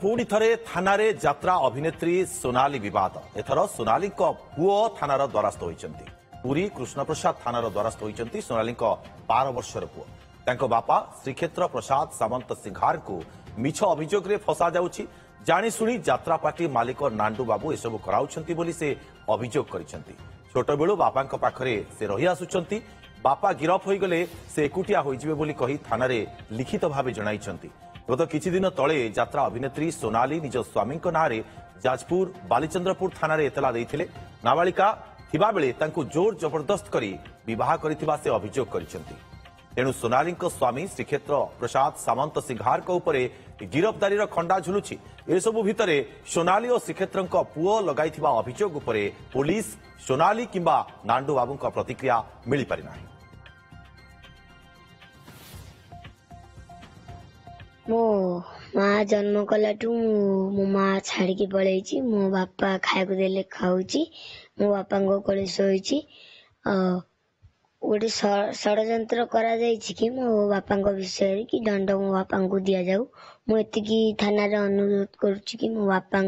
पुणी थरे थाना यात्रा अभिनेत्री सोनाली विवाद एथर सोनाली पुओ थानार द्वारस्थ होइचंती। पुरी कृष्णप्रसाद थानार द्वारस्थ होइचंती सोनाली 12 वर्षर पुओ। तांको बापा श्रीक्षेत्र प्रसाद सामंत सिंघार को मिछ अभियोग रे फसा जाउछि। जाणीशुणी यात्रा पार्टी मालिक नांडू बाबू एसबू कराउछंती बोली से अभियोग करिसंती। छोट बेलू बापा पाखरे से रही आसुचंती। बापा गिरफ होई गले से एकुटिया होइजिबे बोली कही थानारे लिखित भावे जणाइछंती। गत किछि दिन तले यात्रा अभिनेत्री सोनाली निज स्वामी नारे जाजपुर बालीचंद्रपुर थाना एतला देइथिले। नाबालिका थिबा बेले तांकु जोर जबरदस्त करी विवाह करिथिबा से अभियोग करिसंती। तेणु सोनाली स्वामी श्रीक्षेत्र प्रसाद सामंत सिंघार उपरे गिरफ्तारीर खंडा झुलुछि। एसबु भितरे सोनाली और श्रीक्षेत्र पुओ लगाइथिबा अभियोग उपरे पुलिस सोनाली किंबा नांडू बाबू प्रतिक्रिया मिली पारि नाही। मो माँ जन्म कलाठू मो माँ छाड़ी पलैची। मो बापा खाया देले खाऊची। मो बापा कोले शोची। गोटे षड्यंत्र करा जायछि कि मो बापा विषय कि दंड मो बापा को दिया जाऊ। मु एतिकी थाना रे अनुरोध करूची कि मो बापा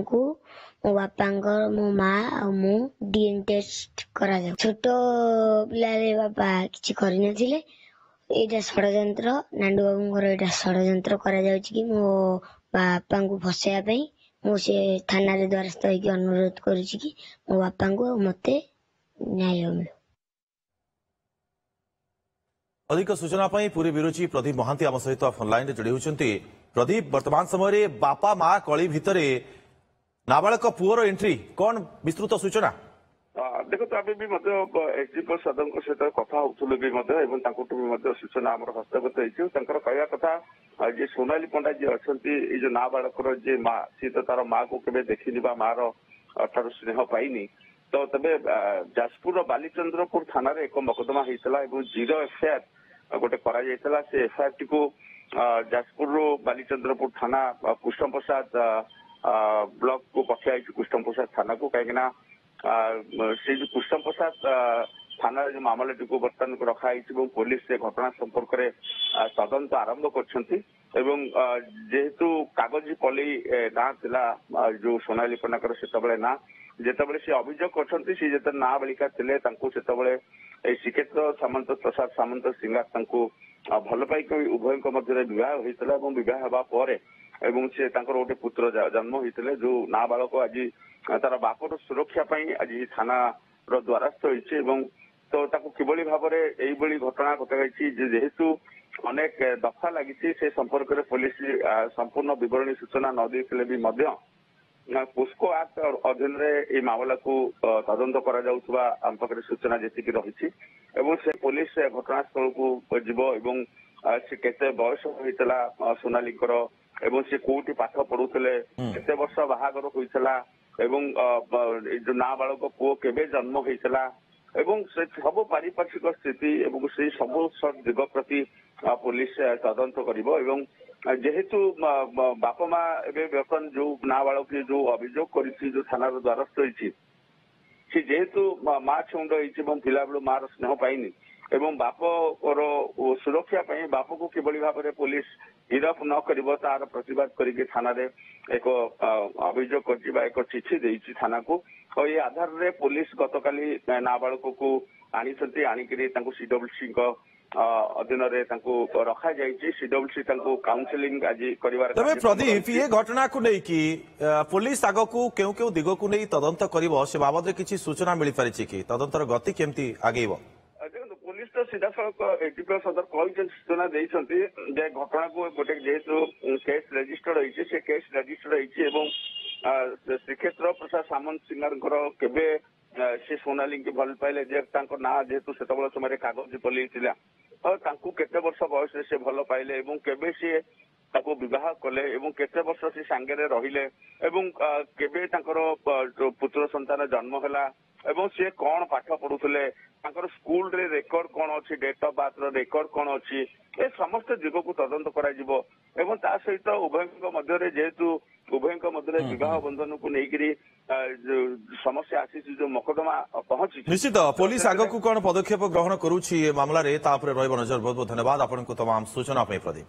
मो माँ आ मु डीएनए टेस्ट करा जाऊ। छोट पिलारे बापा किछि करि नथिले। एटा षड्यंत्र नांडू बाबू एटा षड्यंत्र करा जाउछि कि मो बापा को फसाया पई मो से थाना रे द्वारस्थ होइकी अनुरोध करूछि कि मो बापा को मते न्याय मिलो। अधिक सूचना पाई पूरी विरोची प्रदीप महांती आम सहित फोन लाइन जोड़ी होती। प्रदीप, वर्तमान समय बापा माँ कली भितरे नाबालक पुओर एंट्री कौन विस्तृत सूचना? देखो आम भी एसडीपी सदन सहित कथा होलु भी सूचना आम हस्तगत कहवा कथा जे सोनाली पंडा जी अच्छा जो नाबालकर जे माँ सी तो तार माँ को केवे देखनी माँ ठार स्नेह पाइनी। तो तबे जाजपुर बालीचंद्रपुर थाना एक मकदमा होता है। 0 एफआईआर गोटे करा से एफआईआर टी को जाजपुर बालीचंद्रपुर थाना कृष्ण प्रसाद ब्लॉक को पठाई कृष्ण प्रसाद थाना को कहीं से जो कृष्ण प्रसाद थाना जो मामला टी को बर्तमान को रखाई पुलिस से घटना संपर्क में तदंत आरंभ करेतु कागजी पल्ली ना थिला जो सोनाली पंडाकर से ना जेतबले से अभियोग करछंती से जेत नाबालिका थिले तांको सेतबले ए श्रीक्षेत्र सामंत प्रसाद सामंत सिंगार भल पाई उभय मध्य विवाह होता है। विवाह हवा पर से गोटे पुत्र जन्म होते जो नाबालक आज तार बापर सुरक्षा आज थाना द्वारस्थ होती। तो किभली भाव में घटना घटाई जेहेतु अनेक दफा लगी से संपर्क में पुलिस संपूर्ण विवरणी सूचना न देते भी पोस्को एक्ट अधीन ये मामला को तदंत आम पाखे सूचना जी रही से पुलिस घटनास्थल को जीव से केते बयस होता सोनाली से कोटी पाठ पढ़ुले केते वर्ष बाहागर होता जो नाबालक पुओ केबे जन्म होता से सब पारिपार्श्विक स्थिति से सब दिग प्रति पुलिस तदंत कर जेहेतु बापा माँ बर्तमान जो नाबालक जो अभियोग कर जो थाना द्वारस्थ होती जेहेतु माँ छुंड पिला बेलू माँ स्नेह पाइनी बापर सुरक्षा बाप को किभली भाव में पुलिस गिरफ न कर तार प्रतिवाद करके थाना एक अभियोग कर एक चिठी देती थाना को और ये आधार रे पुलिस गतकाली नाबालक को आनी सीडब्ल्यूसी अधीन रखा जाइए। सीडब्ल्यूसी काउंसिलिंग आज कर प्रदीप ये घटना को लेकिन पुलिस आग को क्यों क्यों दिग को नहीं तदंत कर से बाबद किसी सूचना मिल पारी कि तदंतर गति केमती आगे देखो पुलिस तो सीधा सड़क एसडीपी सदर कही सूचना देते घटना को गोटे जेहेतु केस रजिस्टर्ड होती से केस रजिस्टर्ड होती श्रीक्षेत्र प्रसाद सामंत सिंगार केवे से सोनाली की भल पाइले ना जेहेतु से समय कागज पल्ली केते वर्ष बयस से भल पाइले केवे सी विवाह कले केते वर्ष से सांगे रहिले केवे पुत्र संतान जन्म है से कौन पाठ पढ़ुले स्कूल रे रेकर्ड कौन अच्छी डेट ऑफ बर्थ रेकर्ड कौन अच्छी ए समस्त दिग को तदंत करा सहित उभय मध्य जेहेतु उभय मध्य विवाह बंधन को लेकर समस्या आसी जो मकदमा पहुंची निश्चित पुलिस आग को कौन पदक्षेप ग्रहण करुच्ची मामला रे तापर रहिब नजर। बहुत बहुत धन्यवाद आपको तमाम सूचना प्रदीप।